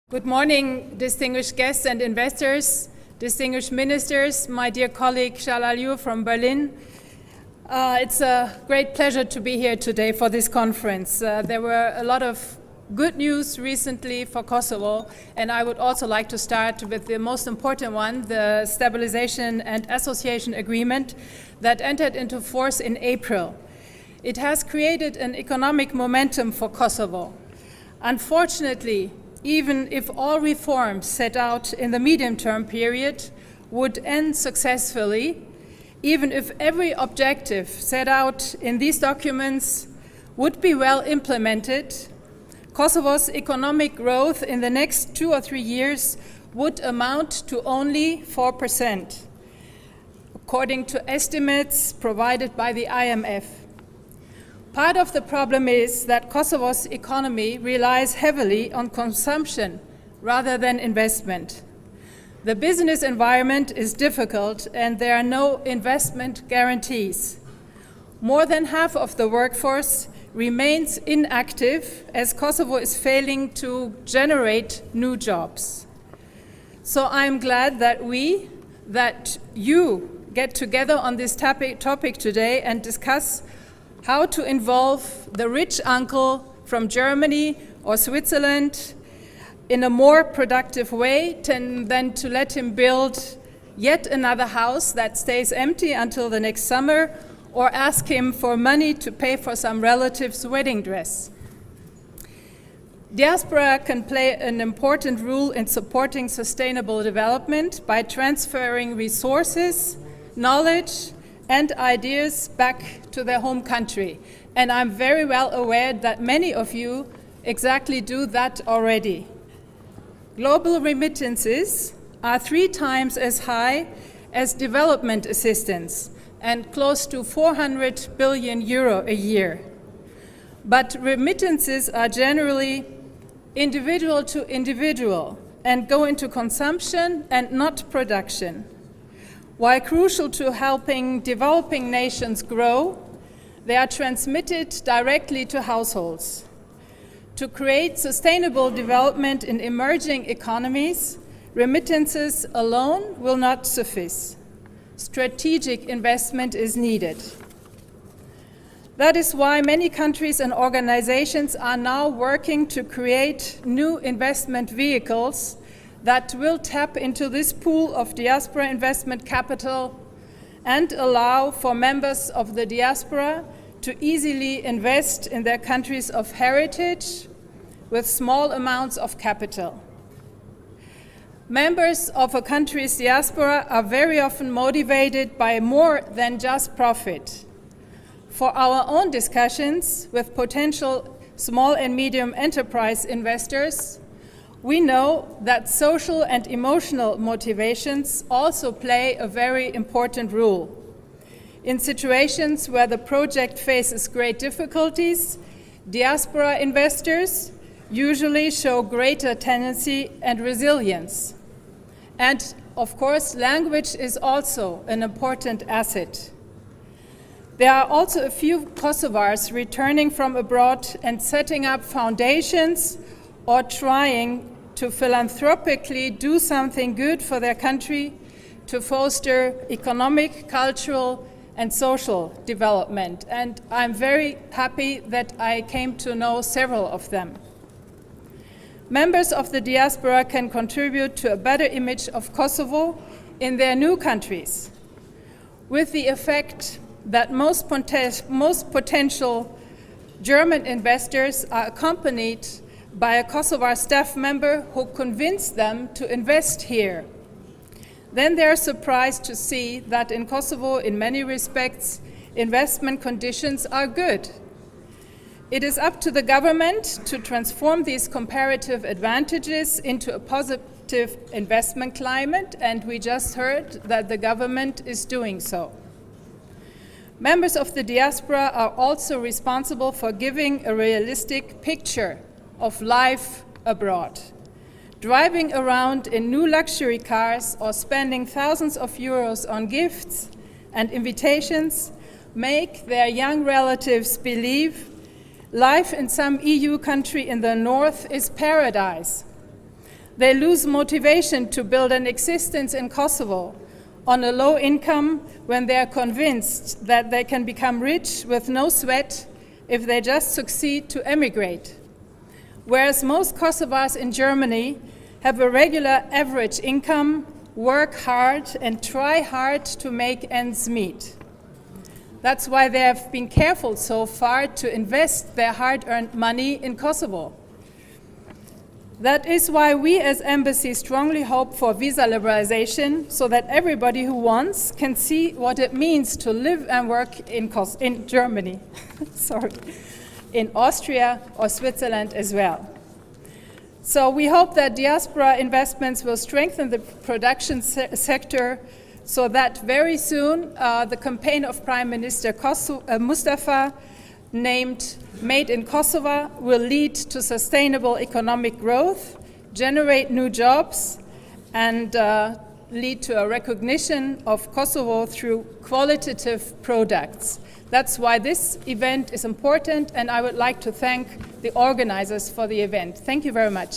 Good morning, distinguished guests and investors, distinguished ministers, my dear colleague Fjala from Berlin. It's a great pleasure to be here today for this conference. There were a lot of good news recently for Kosovo, and I would also like to start with the most important one, the Stabilization and Association Agreement that entered into force in April. It has created an economic momentum for Kosovo. Unfortunately, even if all reforms set out in the medium-term period would end successfully, even if every objective set out in these documents would be well implemented, Kosovo's economic growth in the next 2 or 3 years would amount to only 4%, according to estimates provided by the IMF. Part of the problem is that Kosovo's economy relies heavily on consumption rather than investment. The business environment is difficult and there are no investment guarantees. More than half of the workforce remains inactive as Kosovo is failing to generate new jobs. So I'm glad that you get together on this topic today and discuss how to involve the rich uncle from Germany or Switzerland in a more productive way than to let him build yet another house that stays empty until the next summer, or ask him for money to pay for some relative's wedding dress. Diaspora can play an important role in supporting sustainable development by transferring resources, knowledge, and ideas back to their home country. And I'm very well aware that many of you exactly do that already. Global remittances are 3 times as high as development assistance and close to 400 billion euro a year. But remittances are generally individual to individual and go into consumption and not production. While crucial to helping developing nations grow, they are transmitted directly to households. To create sustainable development in emerging economies, remittances alone will not suffice. Strategic investment is needed. That is why many countries and organizations are now working to create new investment vehicles that will tap into this pool of diaspora investment capital and allow for members of the diaspora to easily invest in their countries of heritage with small amounts of capital. Members of a country's diaspora are very often motivated by more than just profit. For our own discussions with potential small and medium enterprise investors, we know that social and emotional motivations also play a very important role. In situations where the project faces great difficulties, diaspora investors usually show greater tenacity and resilience. And of course, language is also an important asset. There are also a few Kosovars returning from abroad and setting up foundations or trying to philanthropically do something good for their country to foster economic, cultural, and social development. And I'm very happy that I came to know several of them. Members of the diaspora can contribute to a better image of Kosovo in their new countries, with the effect that most potential German investors are accompanied by a Kosovar staff member who convinced them to invest here. Then they are surprised to see that in Kosovo, in many respects, investment conditions are good. It is up to the government to transform these comparative advantages into a positive investment climate, and we just heard that the government is doing so. Members of the diaspora are also responsible for giving a realistic picture of life abroad. Driving around in new luxury cars or spending thousands of euros on gifts and invitations make their young relatives believe life in some EU country in the north is paradise. They lose motivation to build an existence in Kosovo on a low income when they are convinced that they can become rich with no sweat if they just succeed to emigrate. Whereas most Kosovars in Germany have a regular average income, work hard, and try hard to make ends meet. That's why they have been careful so far to invest their hard-earned money in Kosovo. That is why we as embassy strongly hope for visa liberalization so that everybody who wants can see what it means to live and work in Germany, sorry, in Austria or Switzerland as well. So we hope that diaspora investments will strengthen the production sector so that very soon the campaign of Prime Minister Mustafa, named Made in Kosovo, will lead to sustainable economic growth, generate new jobs, and lead to a recognition of Kosovo through qualitative products. That's why this event is important, and I would like to thank the organizers for the event. Thank you very much.